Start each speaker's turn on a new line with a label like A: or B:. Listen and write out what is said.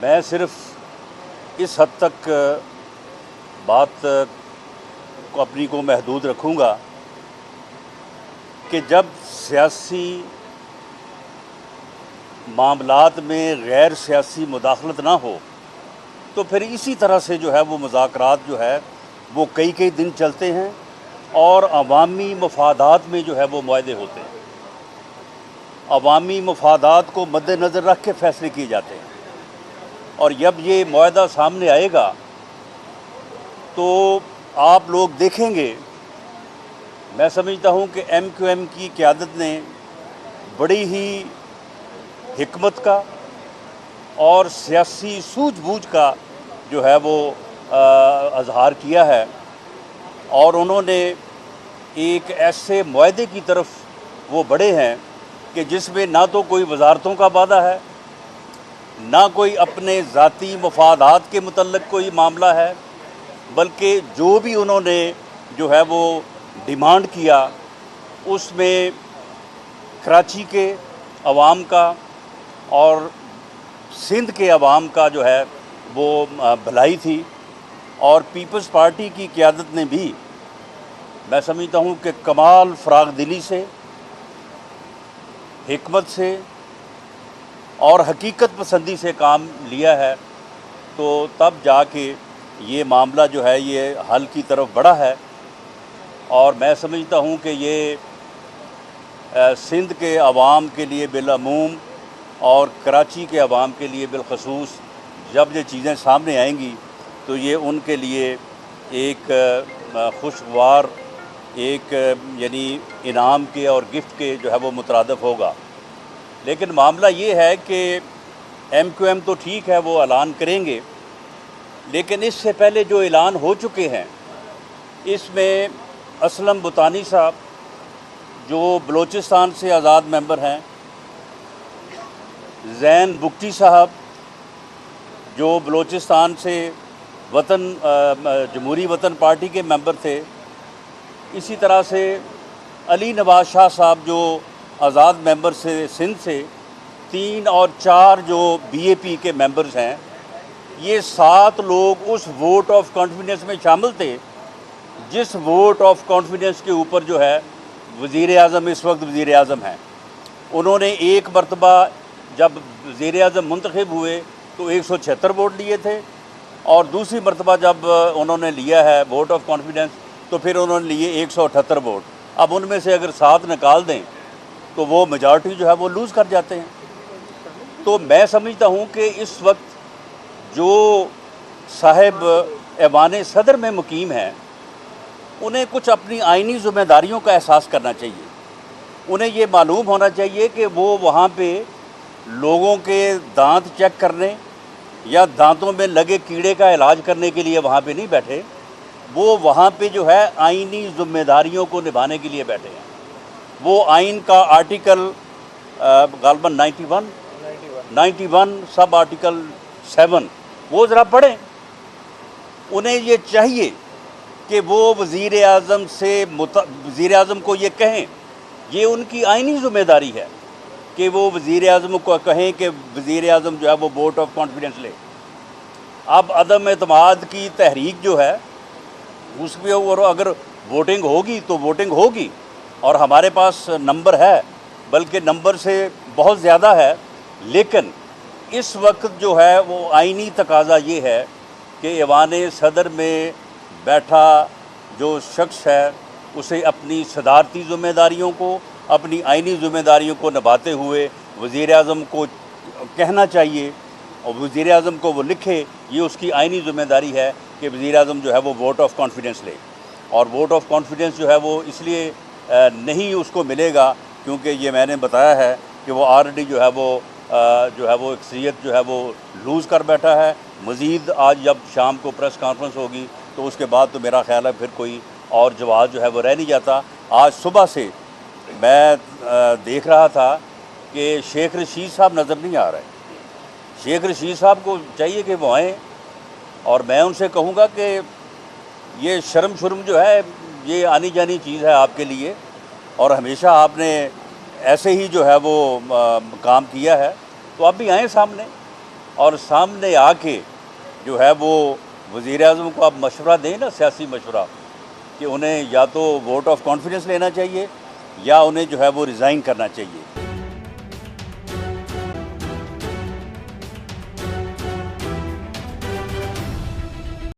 A: मैं सिर्फ इस हद तक बात को अपनी को महदूद रखूँगा कि जब सियासी मामलात में गैर सियासी मुदाखलत ना हो तो फिर इसी तरह से जो है वो मुज़ाकरात जो है वो कई कई दिन चलते हैं और अवामी मफादात में जो है वो मुआहदे होते हैं। अवामी मफादात को मद्देनज़र रख के फ़ैसले किए जाते हैं और जब ये मुआहदा सामने आएगा तो आप लोग देखेंगे। मैं समझता हूँ कि MQM की क़यादत ने बड़ी ही हिकमत का और सियासी सूझबूझ का जो है वो अज़हार किया है और उन्होंने एक ऐसे मुआहदे की तरफ वो बढ़े हैं कि जिसमें ना तो कोई वजारतों का वादा है, ना कोई अपने ज़ाती मफादात के मुतल्लिक़ कोई मामला है, बल्कि जो भी उन्होंने जो है वो डिमांड किया उसमें कराची के अवाम का और सिंध के अवाम का जो है वो भलाई थी। और पीपल्स पार्टी की क़यादत ने भी मैं समझता हूँ कि कमाल फ़राग़ दिली से, हिकमत से और हकीकत पसंदी से काम लिया है, तो तब जाके ये मामला जो है ये हल की तरफ बढ़ा है। और मैं समझता हूँ कि ये सिंध के अवाम के लिए बिलअमूम और कराची के अवाम के लिए बिलखसूस जब ये चीज़ें सामने आएंगी तो ये उनके लिए एक खुशगवार एक यानी इनाम के और गिफ्ट के जो है वो मुतरादिफ होगा। लेकिन मामला ये है कि MQM तो ठीक है वो ऐलान करेंगे, लेकिन इससे पहले जो ऐलान हो चुके हैं इसमें असलम बुतानी साहब जो बलोचिस्तान से आज़ाद मेंबर हैं, ज़ैन बुगटी साहब जो बलोचिस्तान से वतन जमहूरी वतन पार्टी के मेंबर थे, इसी तरह से अली नवाज शाह साहब जो आज़ाद मेंबर से सिंध से, 3 और 4 जो BAP के मेंबर्स हैं, ये 7 लोग उस वोट ऑफ कॉन्फिडेंस में शामिल थे जिस वोट ऑफ कॉन्फिडेंस के ऊपर जो है वज़ीर आज़म इस वक्त वज़ीर आज़म हैं। उन्होंने एक मरतबा जब वज़ीर आज़म मुंतखब हुए तो 176 वोट लिए थे और दूसरी मरतबा जब उन्होंने लिया है वोट ऑफ कॉन्फिडेंस तो फिर उन्होंने लिए 178 वोट। अब उनमें से अगर 7 निकाल दें तो वो मेजॉरिटी जो है वो लूज़ कर जाते हैं। तो मैं समझता हूँ कि इस वक्त जो साहिब ऐवान सदर में मुकीम हैं उन्हें कुछ अपनी आइनी ज़िम्मेदारियों का एहसास करना चाहिए। उन्हें ये मालूम होना चाहिए कि वो वहाँ पे लोगों के दांत चेक करने या दांतों में लगे कीड़े का इलाज करने के लिए वहाँ पे नहीं बैठे, वो वहाँ पे जो है आइनी ज़िम्मेदारियों को निभाने के लिए बैठे हैं। वो आइन का आर्टिकल गालबन 91 सब आर्टिकल 7 वो ज़रा पढ़ें। उन्हें ये चाहिए कि वो वज़ीर आज़म से वज़ीर आज़म को ये कहें, ये उनकी आइनी ज़िम्मेदारी है कि वो वज़ीर आज़म को कहें कि वज़ीर आज़म जो है वो वोट ऑफ कॉन्फिडेंस ले। अब अदम एतमाद की तहरीक जो है उसमें और अगर वोटिंग होगी तो वोटिंग होगी और हमारे पास नंबर है, बल्कि नंबर से बहुत ज़्यादा है। लेकिन इस वक्त जो है वो आइनी तकाज़ा ये है कि ऐवान सदर में बैठा जो शख्स है उसे अपनी सदारती ज़िम्मेदारियों को, अपनी आइनी ज़िम्मेदारियों को निभाते हुए वज़ीर आज़म को कहना चाहिए और वज़ीर आज़म को वो लिखे। ये उसकी आइनी ज़िम्मेदारी है कि वज़ीर आज़म जो है वो वोट ऑफ कॉन्फिडेंस ले। और वोट ऑफ कॉन्फिडेंस जो है वो इसलिए नहीं उसको मिलेगा क्योंकि ये मैंने बताया है कि वो ऑलरेडी जो है वो अक्सरियत जो है वो लूज़ कर बैठा है। मज़ीद आज जब शाम को प्रेस कॉन्फ्रेंस होगी तो उसके बाद तो मेरा ख़्याल है फिर कोई और जवाब जो है वो रह नहीं जाता। आज सुबह से मैं देख रहा था कि शेख रशीद साहब नज़र नहीं आ रहे। शेख रशीद साहब को चाहिए कि वो आएँ और मैं उनसे कहूँगा कि ये शर्म शुर्म जो है ये आनी जानी चीज़ है आपके लिए और हमेशा आपने ऐसे ही जो है वो काम किया है, तो आप भी आएँ सामने और सामने आके जो है वो वज़ीर आज़म को आप मशवरा दें ना, सियासी मशवरा, कि उन्हें या तो वोट ऑफ कॉन्फिडेंस लेना चाहिए या उन्हें जो है वो रिज़ाइन करना चाहिए।